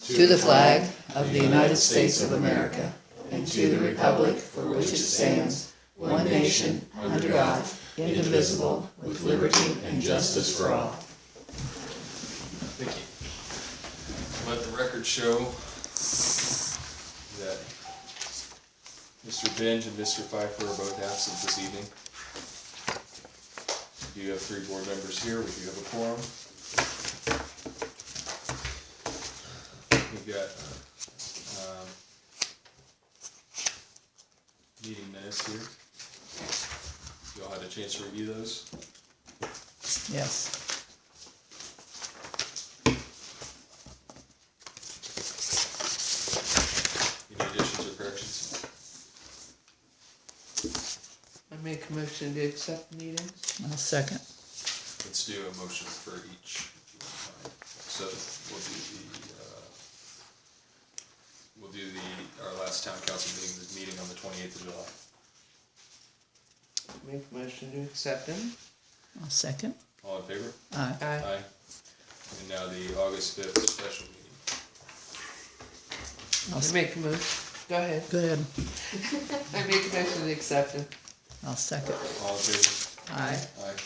to the flag of the United States of America, and to the republic for which it stands, one nation, under God, indivisible, with liberty and justice for all. Thank you. Let the record show that Mr. Binge and Mr. Pfeiffer are both absent this evening. We do have 3 board members here. We do have a quorum. We've got meeting minutes here. You all had a chance to review those? Yes. Any additions or corrections? I make a motion to accept the meetings. I'll second. Let's do a motion for each. So we'll do our last town council meeting on the 28th of July. Make a motion to accept them. I'll second. All in favor? Aye. Aye. And now the August 5th special meeting. I make a motion. Go ahead. Go ahead. I make a motion to accept them. I'll second. All in favor? Aye. Aye.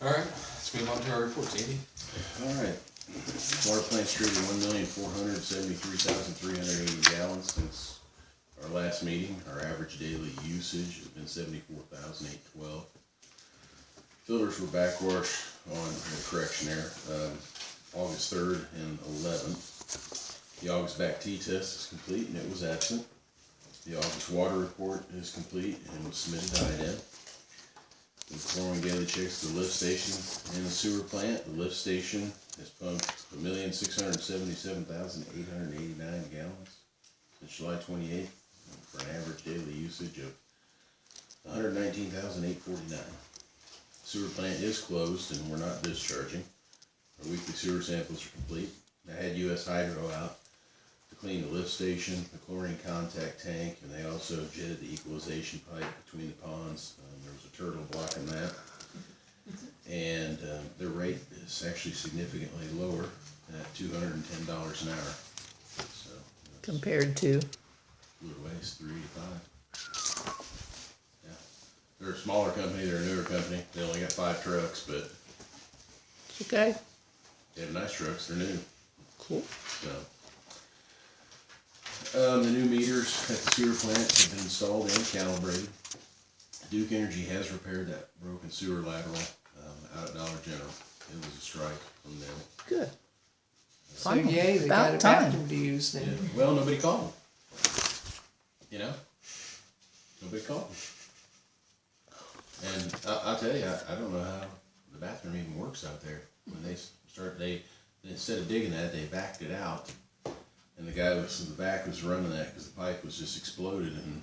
Alright, let's move on to our reports, Andy. Alright, water plant's treated 1,473,380 gallons since our last meeting. Our average daily usage has been 74,812. Filters were backwash on, correction there, August 3rd and 11th. The August back T-test is complete and it was absent. The August water report is complete and was submitted to IDEM. The performing daily checks the lift station and the sewer plant. The lift station has pumped 1,677,889 gallons since July 28th for an average daily usage of 119,849. Sewer plant is closed and we're not discharging. Our weekly sewer samples are complete. I had US Hydro out to clean the lift station, the chlorine contact tank, and they also jetted the equalization pipe between the ponds. There was a turtle blocking that. And their rate is actually significantly lower at $210 an hour. So Compared to. fluid waste, $385. Yeah, they're a smaller company. They're a newer company. They only got 5 trucks, but It's okay. they have nice trucks. They're new. Cool. So the new meters at the sewer plant have been installed and calibrated. Duke Energy has repaired that broken sewer lateral out at Dollar General. It was a strike from them. Good. So Finally. yay, they About got a time. bathroom to use now. Yeah. Well, nobody called. You know, nobody called. And I'll tell you, I don't know how the bathroom even works out there. When they instead of digging that, they backed it out, and the guy was in the back was running that because the pipe was just exploded, and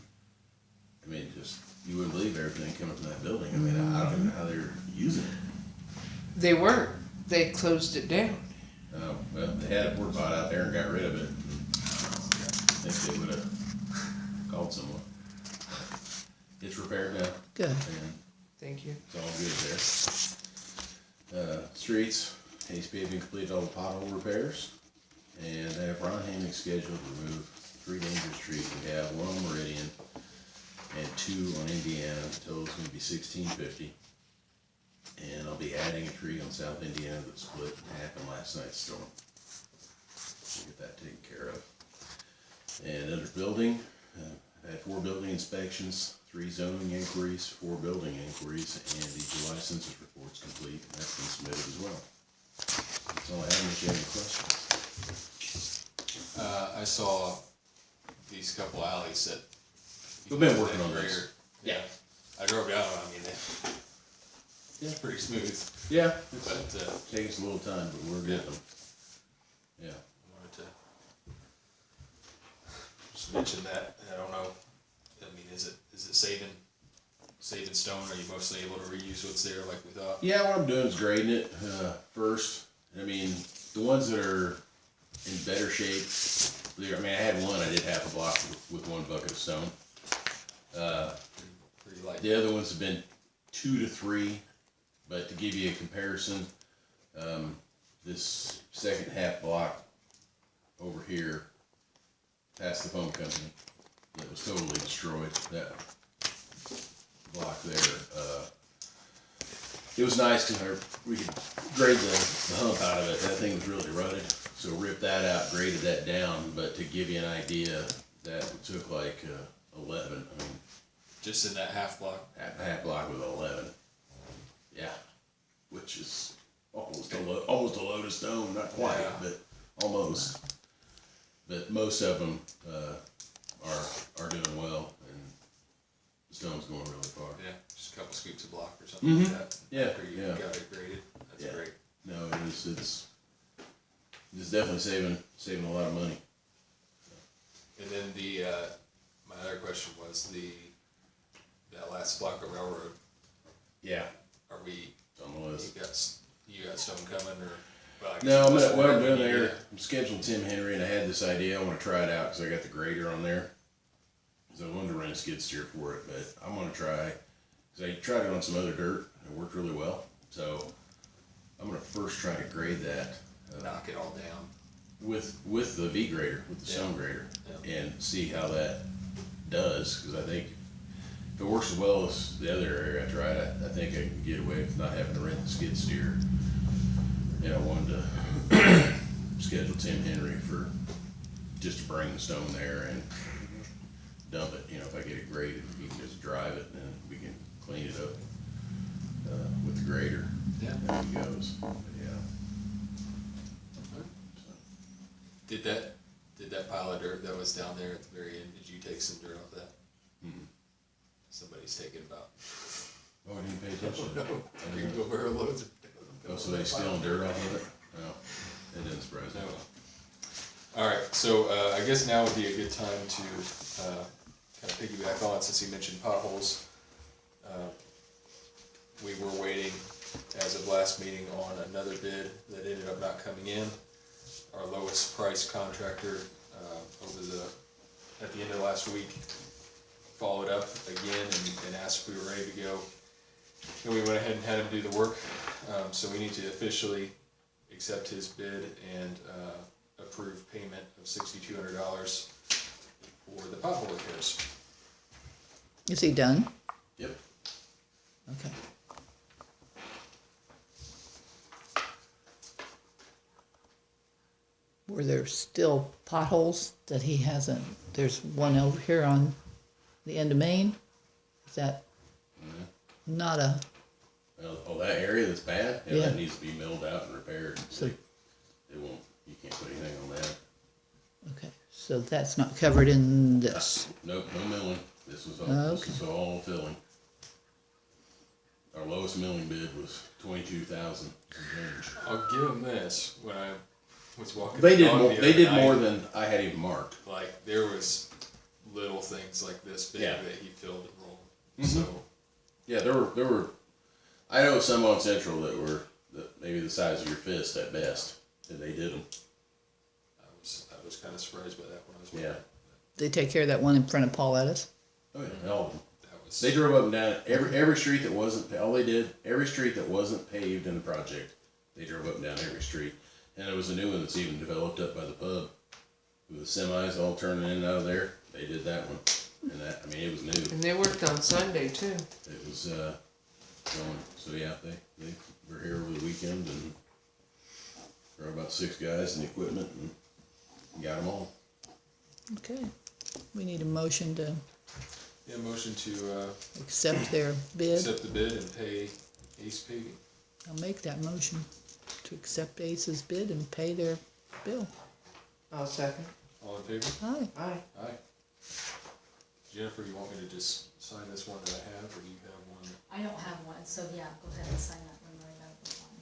I mean, just you wouldn't believe everything coming from that building. I mean, I don't even know how they're using it. They weren't. They closed it down. Well, they had a porta pot out there and got rid of it. I think they would have called someone. It's repaired now, Good. and Thank you. it's all good there. Streets, Hayes Paving completed all the pothole repairs, and they have Ron Haming scheduled to remove 3 dangerous trees. We have 1 on Meridian and 2 on Indiana. The total's going to be $1,650. And I'll be adding a tree on South Indiana that split in half in last night's storm. We'll get that taken care of. And under building, I've had 4 building inspections, 3 zoning inquiries, 4 building inquiries, and the July census report's complete, and that's been submitted as well. That's all I have. Unless you have any questions. I saw these couple alleys that. We've been working on this. Yeah. I drove down, I mean, it's pretty smooth, Yeah, but, it takes a little time, but we're getting them. Yeah. I wanted to just mention that. I don't know, I mean, is it saving stone? Are you mostly able to reuse what's there like we thought? Yeah, what I'm doing is grading it first. I mean, the ones that are in better shape, I mean, I had one, I did half a block with one bucket of stone. Pretty light. The other ones have been 2 to 3, but to give you a comparison, this second half block over here, past the phone company, that was totally destroyed, that block there, it was nice because we could grade the hump out of it. That thing was really rutted, so ripped that out, graded that down. But to give you an idea, that took like 11. I mean, Just in that half block. half block with 11. Yeah, which is almost a load of stone. Not quite, Yeah. but almost. But most of them are doing well, and the stone's going really far. Yeah, just a couple scoops of block or something like that. Yeah, After you yeah. got it graded. That's Yeah. great. No, it's definitely saving a lot of money. And then my other question was that last block of railroad. Yeah, Are we? it's on the list. You got stone coming or? Well, I guess No, you just what I'm ordered doing it, there, yeah. I'm scheduled Tim Henry, and I had this idea. I want to try it out because I got the grader on there. So I wanted to run a skid steer for it, but I'm going to try, because I tried it on some other dirt, and it worked really well. So I'm going to first try to grade that Knock it all down. with the V grader, with the stone grader, Yeah. and see how that does. Because I think if it works as well as the other area I tried, I think I can get away with not having to rent the skid steer. And I wanted to schedule Tim Henry for just to bring the stone there and dump it. You know, if I get it graded, he can just drive it and we can clean it up with the grader. Yeah. There he goes. But yeah. Did that pile of dirt that was down there at the very end, did you take some dirt off that? Mm-mm. Somebody's taking about Oh, I didn't pay attention. I didn't- wheelbarrow loads of. Oh, so they stealing dirt off of it? No, that didn't surprise me. No. All right, so I guess now would be a good time to kind of piggyback on, since you mentioned potholes. We were waiting, as of last meeting, on another bid that ended up not coming in. Our lowest price contractor at the end of last week followed up again and asked if we were ready to go. And we went ahead and had him do the work. So we need to officially accept his bid and approve payment of $6,200 for the pothole repairs. Is he done? Yep. Okay. Were there still potholes that he hasn't? There's one over here on the end of Main. Is that not a, Oh, that area that's bad? Yeah, Yeah. that needs to be milled out and repaired. So- They won't, you can't put anything on that. okay, so that's not covered in this. Nope, no milling. This was all filling. Our lowest milling bid was 22,000 change. I'll give him this, when I was walking They the did dog more, the they other did night, more than I had even marked. like, there was little things like this big Yeah. that he filled and rolled. Mhm. So, Yeah, there were, I know some on Central that were maybe the size of your fist at best, and they did them. I was kind of surprised by that when I was Yeah. walking. They take care of that one in front of Paulette's. Oh, yeah, all of them. That was, They drove up and down every street that wasn't, all they did, every street that wasn't paved in the project, they drove up and down every street. And there was a new one that's even developed up by the pub, with the semis all turning in and out of there. They did that one, and that, I mean, it was new. And they worked on Sunday too. It was going. So yeah, they were here over the weekend, and there were about 6 guys and equipment, and got them all. Okay. We need a motion to yeah, motion to accept their bid. accept the bid and pay Ace Paving. I'll make that motion to accept Ace's bid and pay their bill. I'll second. All in favor? Aye. Aye. Aye. Jennifer, you want me to just sign this one that I have, or do you have one? I don't have one, so yeah, go ahead and sign that one right out of the one.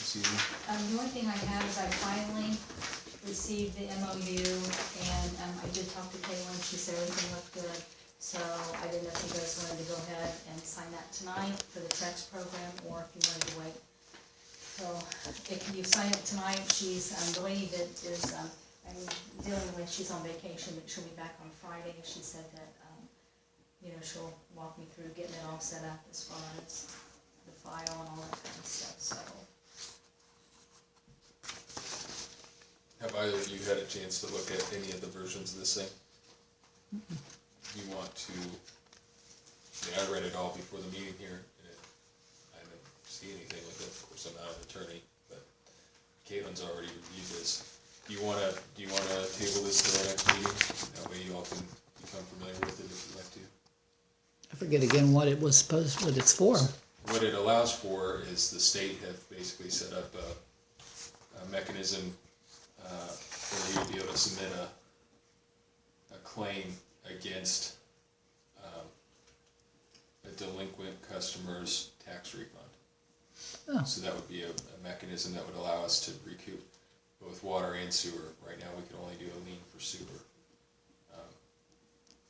this evening? The only thing I have is I finally received the MOU, and, I did talk to Kayla, and she said everything looked good. So I didn't know if you guys wanted to go ahead and sign that tonight for the Trex program, or if you wanted to wait. So if you sign it tonight, she's, the lady that is, I'm dealing with, she's on vacation, but she'll be back on Friday. She said that, she'll walk me through getting it all set up as far as the file and all that kind of stuff, so. Have either of you had a chance to look at any of the versions of this thing? You want to, I read it all before the meeting here, and I didn't see anything with it. Of course, I'm not an attorney, but Caitlin's already reviewed this. Do you wanna table this to the next meeting? That way you all can become familiar with it if you'd like to. I forget again what it's for. What it allows for is the state have basically set up a mechanism where you'd be able to submit a claim against a delinquent customer's tax refund. Oh. So that would be a mechanism that would allow us to recoup both water and sewer. Right now we can only do a lien for sewer.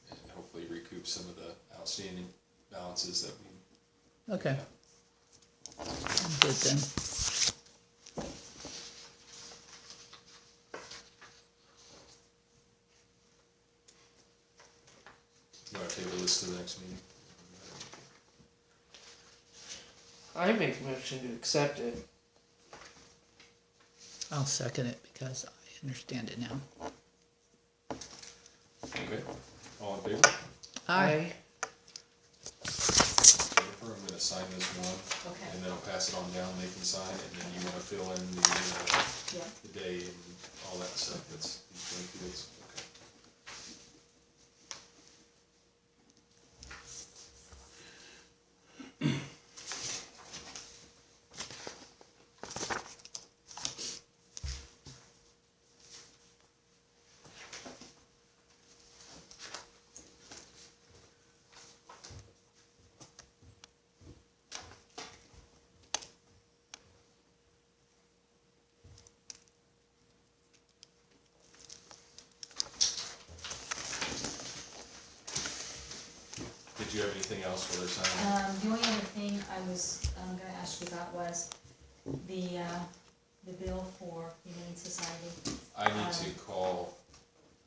And hopefully recoup some of the outstanding balances that we Okay, have. good then. You want to table this to the next meeting? I make a motion to accept it. I'll second it because I understand it now. Okay, all in favor? Aye. Jennifer, I'm gonna sign this one, Okay. and then I'll pass it on down, they can sign, and then you wanna fill in Yeah. the day and all that stuff, that's, these lengthy dates, okay. Did you have anything else for their signing? The only other thing I was, gonna ask you about was the bill for Humane Society. I need to call,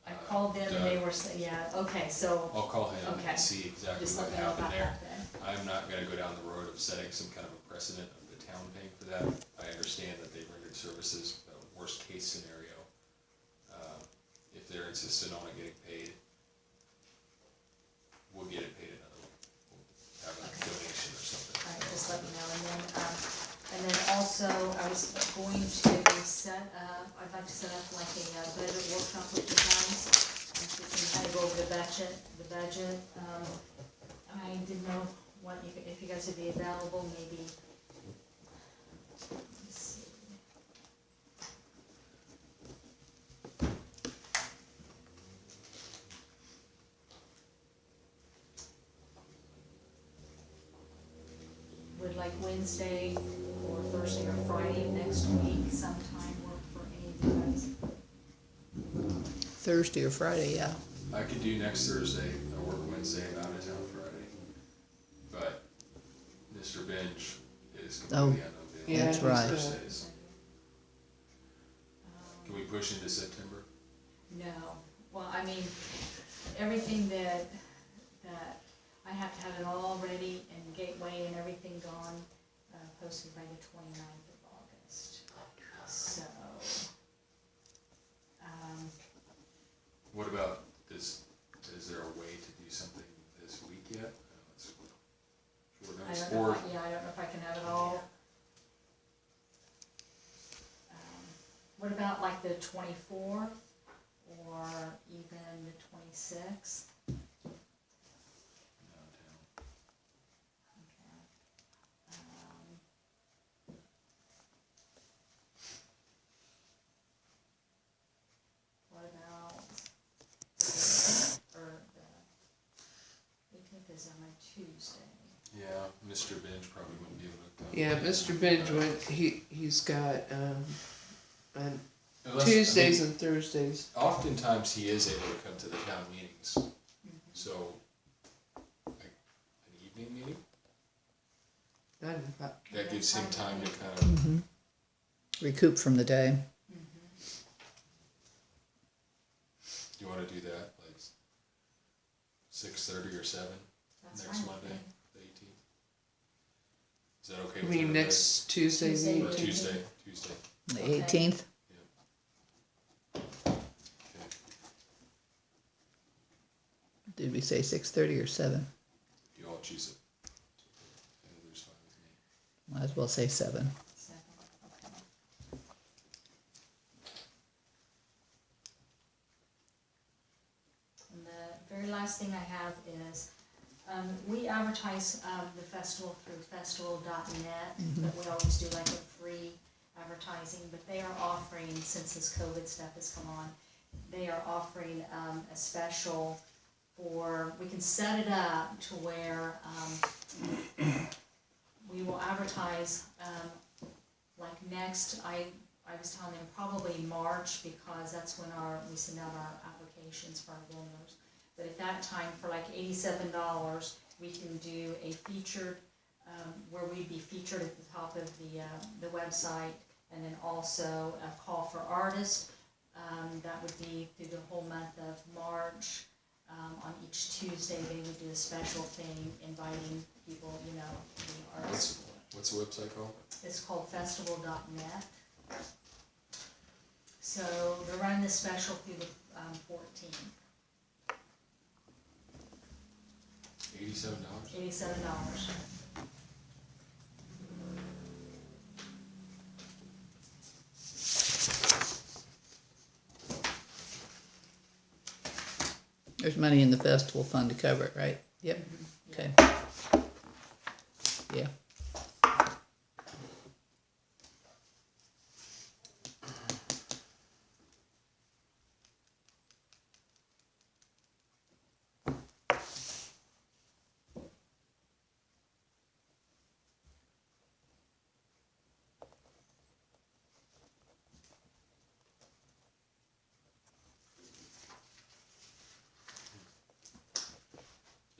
I called them and they Doug. were, yeah, okay, so, I'll call him Okay. and see exactly just what let me know happened about there. that then. I'm not gonna go down the road of setting some kind of a precedent of the town paying for that. I understand that they've rendered services, but worst case scenario, if they're insistent on it getting paid, we'll get it paid another way. We'll have a donation or something. Alright, just let me know, and then also, I was going to set up, I'd like to set up like a budget workshop with you guys. And so we can kind of go over the budget, I didn't know if you guys would be available, maybe. Let's see. Would like Wednesday or Thursday or Friday of next week sometime work for any of you guys? Thursday or Friday, yeah. I could do next Thursday, I work Wednesday, I'm out of town Friday. But Mr. Bench is completely unavailable. Yeah, That's he's right. Thursdays. Can we push into September? No, well, I mean, everything that I have to have it all ready and gateway and everything gone, posted by the 29th of August. So, What about this, is there a way to do something this week yet? It's short I notice. don't know, Or, I don't know if I can have it all. What about like the 24th or even the 26th? downtown. Okay. What about, or the 18th is on a Tuesday. Yeah, Mr. Benj probably wouldn't be able to come. Yeah, Mr. Benj went, he's got, on Unless- Tuesdays I mean, and Thursdays. oftentimes he is able to come to the town meetings, so, like, an evening meeting, that gives him time to kind of, Recoup from the day. you wanna do that, like 6:30 or 7 That's next fine with Monday, me. the 18th? Is that okay I with mean, everybody? next Tuesday, Tuesday. the Or 18th. Tuesday, The Okay. 18th. okay. Did we say 6:30 or 7? You all choose it. Either's fine with me. Might as well say 7. 7, okay. And the very last thing I have is, we advertise, the festival through festival.net, but we always do like a free advertising, but they are offering, since this COVID stuff has come on, they are offering, a special for, we can set it up to where, we will advertise, like next, I was telling them probably March, because that's when we send out our applications for our vendors. But at that time, for like $87, we can do a featured, where we'd be featured at the top of the website, and then also a call for artists. That would be through the whole month of March. On each Tuesday, they would do a special thing, inviting people, you know, the artists. What's the website called? It's called festival.net. So they're running this special through the 14th, $87? $87. There's money in the festival fund to cover it, right? Yep. Okay. Yeah.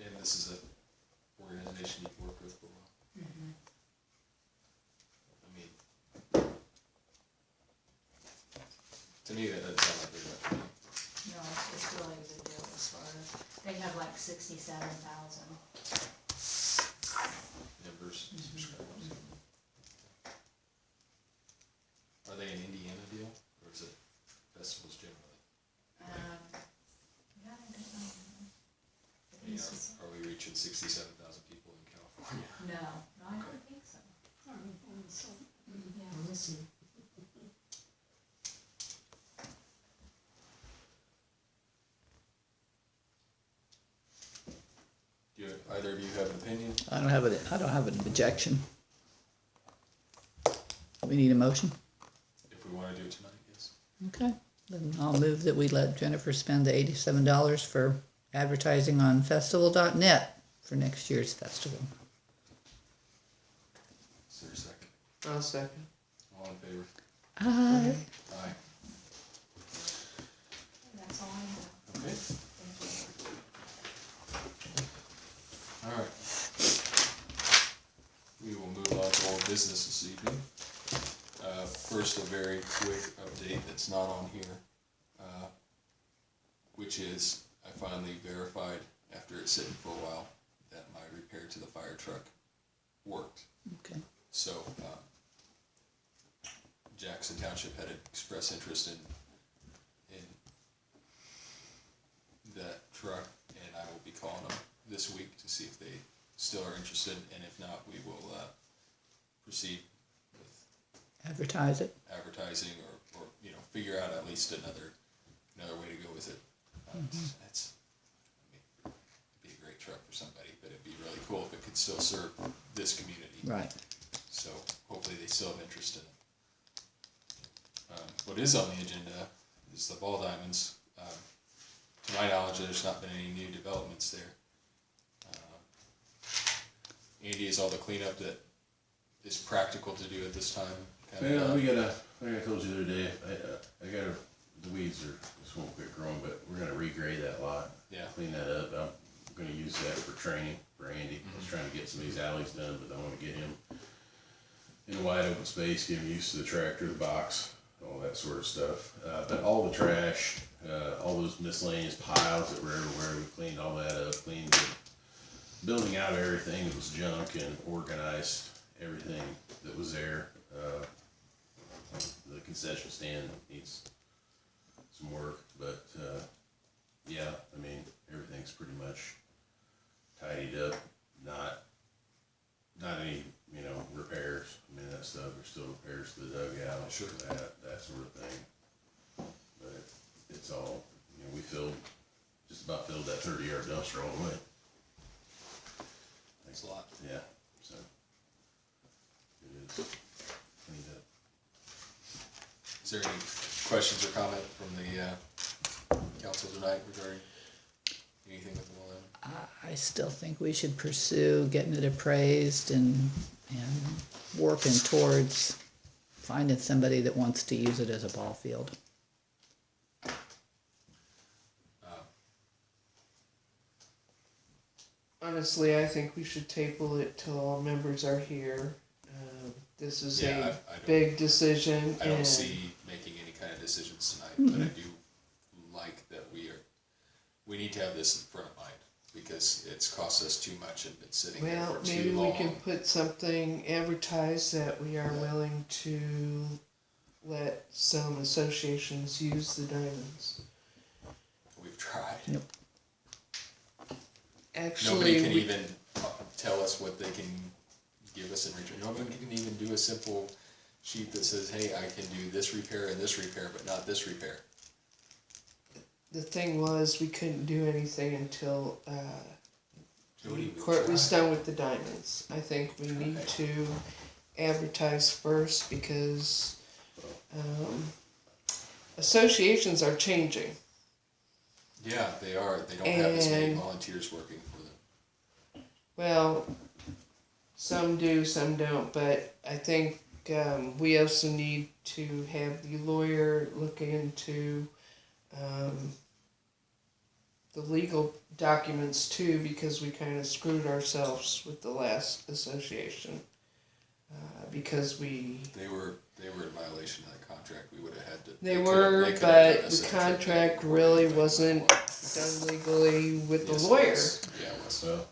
And this is a organization you've worked with for a while. I mean, to me, that doesn't sound like very much money. No, it's really a good deal as far as, they have like 67,000. Members, subscribers. Are they an Indiana deal, or is it festivals generally? Yeah, I don't know. I think Yeah, it's- are we reaching 67,000 people in California? No, I don't think so. Yeah. Do either of you have an opinion? I don't have an objection. We need a motion? If we wanna do it tonight, yes. Okay. Then I'll move that we let Jennifer spend the $87 for advertising on festival.net for next year's festival. Is there a second? I'll second. All in favor? Aye. Aye. That's all I have. Okay. Thank you. Alright. We will move on to old business this evening. First, a very quick update that's not on here, which is I finally verified, after it's sitting for a while, that my repair to the fire truck worked. Okay. So, Jackson Township had expressed interest in that truck, and I will be calling them this week to see if they still are interested, and if not, we will proceed with Advertise it. advertising or you know, figure out at least another way to go with it. It's, I mean, it'd be a great truck for somebody, but it'd be really cool if it could still serve this community. Right. So hopefully they still have interest in it. What is on the agenda is the ball diamonds. To my knowledge, there's not been any new developments there. Andy, is all the cleanup that is practical to do at this time? kinda Yeah, done? we gotta, like I told you the other day, the weeds just won't quit growing, but we're gonna regrade that lot. Yeah. Clean that up. I'm gonna use that for training for Andy. I was trying to get some of these alleys done, but I wanna get him in a wide open space, get him used to the tractor, the box, all that sort of stuff. But all the trash, all those miscellaneous piles that were everywhere, we cleaned all that up, cleaned the building out everything that was junk and organized everything that was there. The concession stand needs some work, but, yeah, I mean, everything's pretty much tidied up, not any, repairs. I mean, that stuff, there's still repairs to the dugout, Sure. that sort of thing. But it's all, we just about filled that 30-yard dumpster all the way. Thanks a lot. Yeah, so it is cleaned up. Is there any questions or comment from the council tonight regarding anything with the mill levy? I still think we should pursue getting it appraised and working towards finding somebody that wants to use it as a ball field. Honestly, I think we should table it till all members are here. This is Yeah, I a don't- big decision, I don't and see making any kind of decisions tonight, but I do like that we need to have this in front of mind, because it's cost us too much and been sitting there well, for too maybe long. we can put something advertised that we are willing to let some associations use the diamonds. We've tried. Nope. Actually, Nobody can we- even tell us what they can give us in return. Nobody can even do a simple sheet that says, hey, I can do this repair and this repair, but not this repair. the thing was, we couldn't do anything until Jody, the we court was tried. done with the diamonds. I think we need Right. to advertise first because associations are changing. Yeah, they are. They don't have as many And- volunteers working for them. Well, some do, some don't, but I think we also need to have the lawyer look into the legal documents too, because we kind of screwed ourselves with the last association. Because we, They were in violation of that contract. We would have had to. they could've- were, they could've done but us the a trip contract back really and wasn't forth. done legally with Yes, the it lawyer. was. Yeah, it was. So,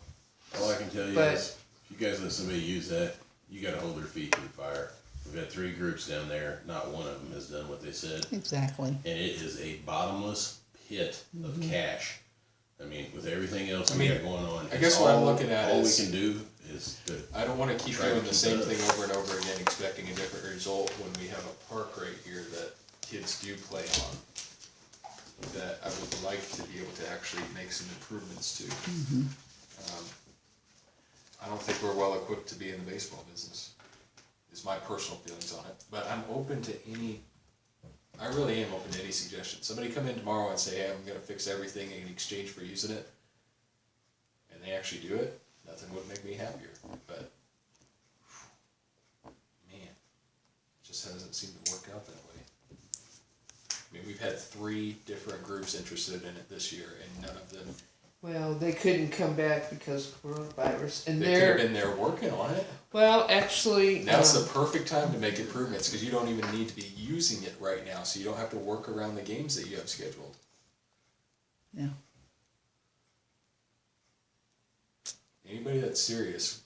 all I can tell you But- is, if you guys let somebody use that, you gotta hold their feet to the fire. We've got 3 groups down there, not one of them has done what they said, Exactly. and it is a bottomless pit of cash. I mean, with everything else I we mean, got going on, I guess what I'm looking at all we is- can do is to, I don't wanna keep Try to doing the keep same up. thing over and over again, expecting a different result when we have a park right here that kids do play on. That I would like to be able to actually make some improvements to. I don't think we're well equipped to be in the baseball business, is my personal feelings on it, but I'm open to I really am open to any suggestions. Somebody come in tomorrow and say, hey, I'm gonna fix everything in exchange for using it, and they actually do it, nothing would make me happier, but man, it just hasn't seemed to work out that way. I mean, we've had 3 different groups interested in it this year, and none of them, Well, they couldn't come back because of coronavirus, and they could have they're, been there working on it. well, actually, Now's the perfect time to make improvements, because you don't even need to be using it right now, so you don't have to work around the games that you have scheduled. Yeah. Anybody that's serious,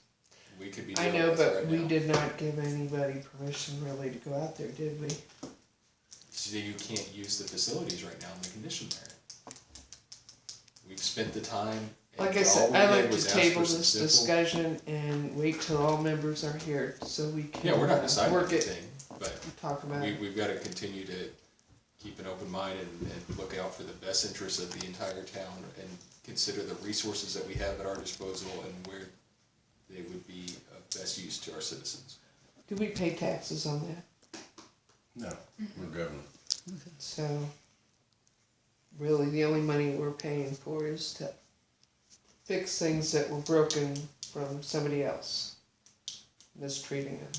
we could be I dealing know, with it but right we now. did not give anybody permission really to go out there, did we? So you can't use the facilities right now in the condition they're in. We've spent the time, and Like I all said, we I did like was to ask table for some this simple. discussion and wait till all members are here so we can Yeah, we're not deciding work it, anything, but talk about it. we've gotta continue to keep an open mind and look out for the best interests of the entire town and consider the resources that we have at our disposal and where they would be of best use to our citizens. Do we pay taxes on that? no, we're government. So, really, the only money we're paying for is to fix things that were broken from somebody else mistreating them.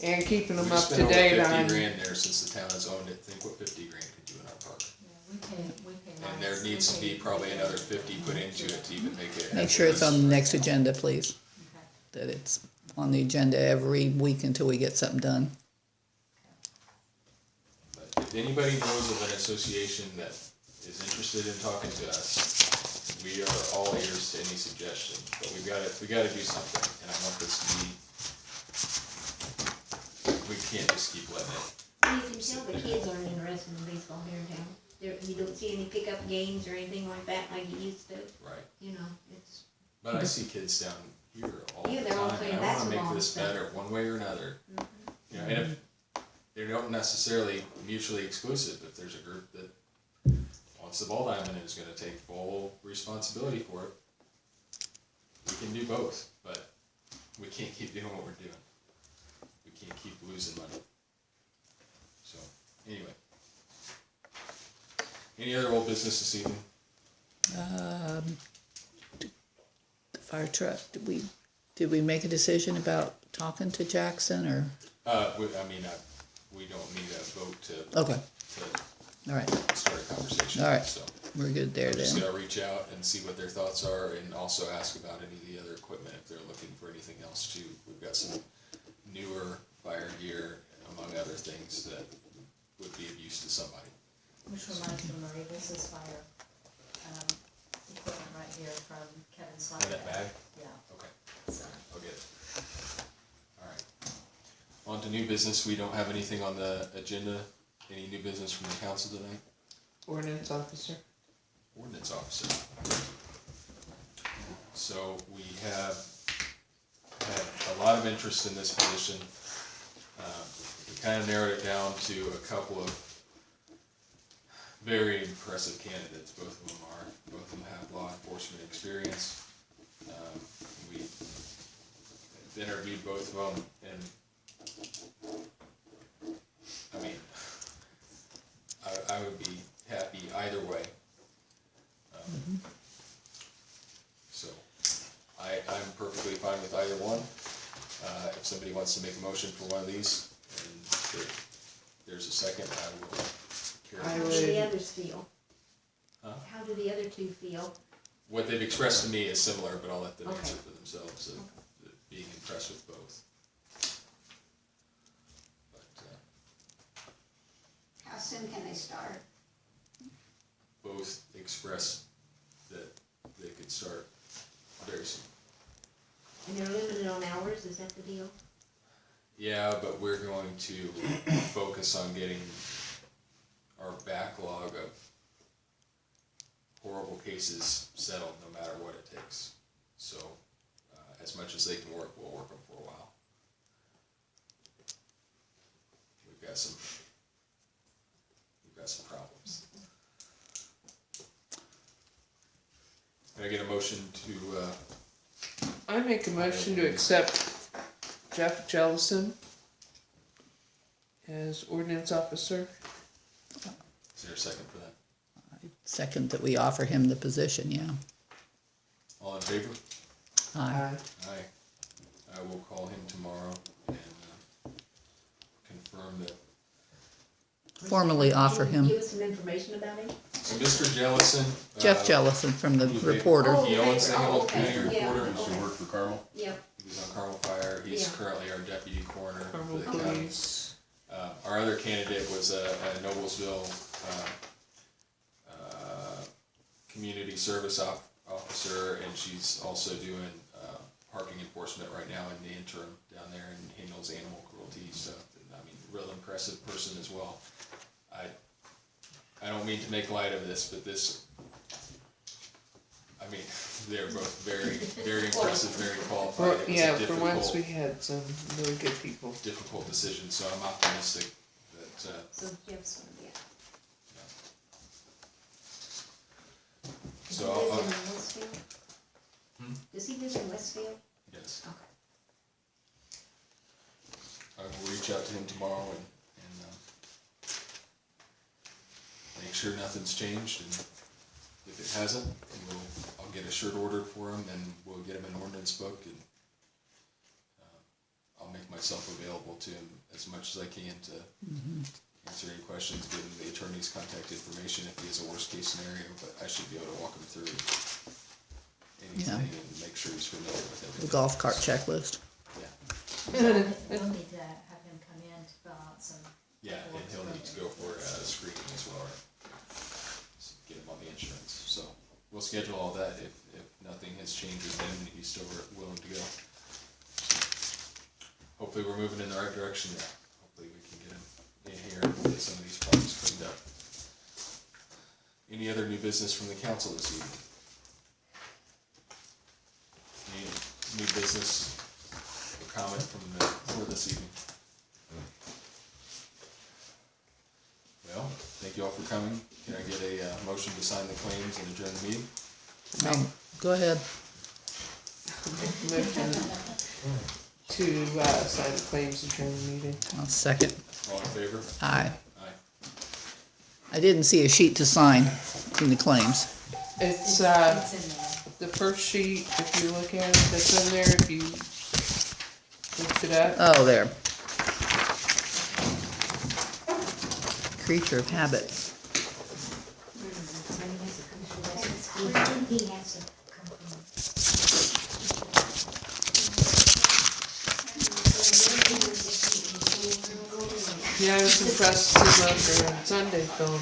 And keeping them We've up spent to over date 50 on. grand there since the town has owned it. Think what 50 grand could do in our park. Yeah, we pay And there needs to be probably another 50 put into it to even make it. Make sure it's on the next agenda, please, Okay. that it's on the agenda every week until we get something done. But if anybody knows of an association that is interested in talking to us, we are all ears to any suggestion. But we gotta do something, and I want this to be, we can't just keep letting it. Well, you can tell the kids aren't interested in baseball here in town. You don't see any pickup games or anything like that like you used to. Right. You know, it's, But I see kids down here all the Yeah, time, they're all and playing I wanna basketball make and this stuff. better, one way or another. You know, and if, they don't necessarily mutually exclusive, if there's a group that wants the ball diamond and is gonna take full responsibility for it, we can do both, but we can't keep doing what we're doing. We can't keep losing money. So, anyway. Any other old business this evening? The fire truck, did we make a decision about talking to Jackson, or? We don't need a vote to Okay, all right, start a conversation, All right. so. we're good there I'm just then. gonna reach out and see what their thoughts are, and also ask about any of the other equipment, if they're looking for anything else too. We've got some newer fire gear, among other things, that would be of use to somebody. Which reminds me, Marie, this is fire, equipment right here from Kevin Slack. In that bag? Yeah, Okay, so, I'll get it. Alright. On to new business, we don't have anything on the agenda. Any new business from the council tonight? Ordinance officer. Ordinance officer. So we have had a lot of interest in this position. We kind of narrowed it down to a couple of very impressive candidates. Both of them have law enforcement experience. We interviewed both of them, and I mean, I would be happy either way. So, I'm perfectly fine with either one. If somebody wants to make a motion for one of these, and there's a second, I will carry. I how do would- the others feel? Huh? How do the other two feel? What they've expressed to me is similar, but I'll let them Okay. answer for themselves, of being impressed with both. But, How soon can they start? both expressed that they could start very soon. And they're limited on hours, is that the deal? Yeah, but we're going to focus on getting our backlog of horrible cases settled, no matter what it takes. So, as much as they can work, we'll work them for a while. We've got some problems. Can I get a motion to, I make a motion to accept Jeff Jellison as ordinance officer. is there a second for that? Second, that we offer him the position, yeah. All in favor? Aye. Aye. I will call him tomorrow and confirm that. Formally offer Can you him. give us some information about him? So Mr. Jellison. Jeff Jellison from the who's Reporter. Oh, He owns the okay. Hamilton Okay. Community Yeah. Reporter. Used to work for Carmel. Yep. He was on Carmel Fire. He's Yeah. currently our deputy coroner for Carmel the county. Police. Our other candidate was a Noblesville community service officer, and she's also doing parking enforcement right now in the interim down there, and handles animal cruelty stuff. And, I mean, real impressive person as well. I don't mean to make light of this, but this, I mean, they're both very, very impressive, very qualified. It was a Yeah, for once we difficult, had some really good people. difficult decision, so I'm optimistic that, So Jeff's gonna be out. so He I'll, lives in Westfield? Does he live in Westfield? yes, Okay. I will reach out to him tomorrow and make sure nothing's changed, and if it hasn't, I'll I'll get a shirt ordered for him, and we'll get him an ordinance book, and I'll make myself available to him as much as I can to answer any questions, give him the attorney's contact information if he has a worst case scenario, but I should be able to walk him through anything and make sure he's familiar with The everything. golf cart checklist. Yeah, We'll need to have him come in to fill out some. yeah, and he'll need to go for screening as well, get him on the insurance, so we'll schedule all that if nothing has changed with him and he's still willing to go. Hopefully we're moving in the right direction there. Hopefully we can get him in here and get some of these problems cleaned up. Any other new business from the council this evening? Any new business or comment from the board this evening? Well, thank you all for coming. Can I get a motion to sign the claims and adjourn the meeting? Go ahead. Motion to sign the claims and adjourn the meeting. I'll second. All in favor? Aye. Aye. I didn't see a sheet to sign in the claims. It's It's in there. the first sheet, if you look at it, that's in there, if you lift it up. Oh, there. Creature of habit. He has to come from. Yeah, I was impressed to see Logan on Sunday film.